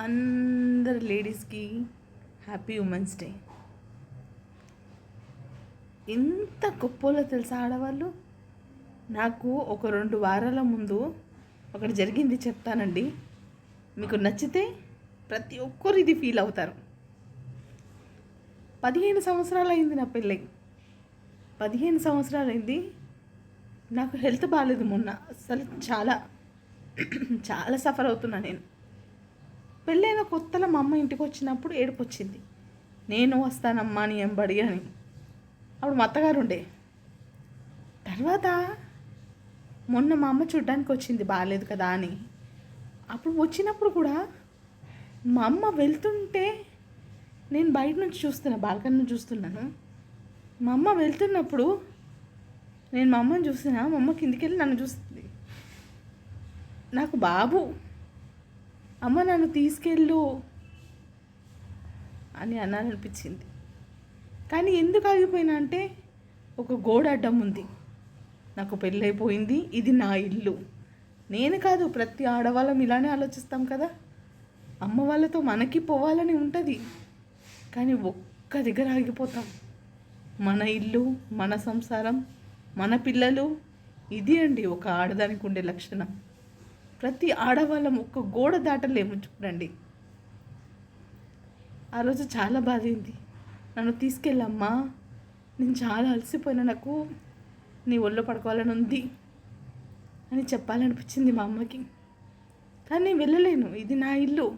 అందరు లేడీస్కి happy women's day. ఎంత గొప్పలో తెలుసా ఆడవాళ్ళు. నాకు ఒక 2 వారాల ముందు ఒకటి జరిగింది, చెప్తానండి. మీకు నచ్చితే ప్రతి ఒక్కరు ఇది ఫీల్ అవుతారు. 15 సంవత్సరాలు అయింది నా పెళ్ళై. 15 సంవత్సరాలు అయింది. నాకు హెల్త్ బాగాలేదు మొన్న. అసలు చాలా సఫర్ అవుతున్నా నేను. పెళ్ళైన కొత్తలో మా అమ్మ ఇంటికి వచ్చినప్పుడు ఏడుపు వచ్చింది. నేను వస్తానమ్మా నీ ఎంబడి అని. అప్పుడు మా అత్తగారు ఉండే. తర్వాత మొన్న మా అమ్మ చూడ్డానికి వచ్చింది, బాగాలేదు కదా అని. అప్పుడు వచ్చినప్పుడు కూడా మా అమ్మ వెళ్తుంటే నేను బయట నుంచి చూస్తున్నా, బాల్కనీ నుంచి చూస్తున్నాను. మా అమ్మ వెళ్తున్నప్పుడు నేను మా అమ్మని చూస్తున్నా. మా అమ్మ కిందికి వెళ్ళి నన్ను చూస్తుంది. నాకు బాబు, అమ్మ నన్ను తీసుకెళ్ళు అని అనాలనిపించింది. కానీ ఎందుకు ఆగిపోయినా అంటే, ఒక గోడ అడ్డం ఉంది. నాకు పెళ్ళైపోయింది, ఇది నా ఇల్లు. నేను కాదు, ప్రతి ఆడవాళ్ళం ఇలానే ఆలోచిస్తాం కదా. అమ్మ వాళ్ళతో మనకి పోవాలని ఉంటుంది, కానీ ఒక్క దగ్గర ఆగిపోతాం. మన ఇల్లు, మన సంసారం, మన పిల్లలు, ఇది అండి ఒక ఆడదానికి ఉండే లక్షణం. ప్రతి ఆడవాళ్ళం ఒక్క గోడ దాటలేము, చూడండి. ఆ రోజు చాలా బాధైంది. నన్ను తీసుకెళ్ళమ్మా, నేను చాలా అలసిపోయినా, నాకు నీ ఒళ్ళో పడుకోవాలని ఉంది అని చెప్పాలనిపించింది మా అమ్మకి. కానీ నేను వెళ్ళలేను, ఇది నా ఇల్లు,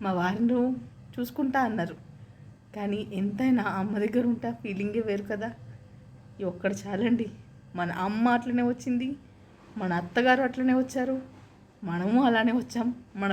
మా వారిని చూసుకుంటా అన్నారు. కానీ ఎంతైనా అమ్మ దగ్గర ఉంటా ఫీలింగే వేరు కదా. ఈ ఒక్కడు చాలండి. మన అమ్మ అట్లనే వచ్చింది, మన అత్తగారు అట్లనే వచ్చారు, మనము అలానే వచ్చాం. మన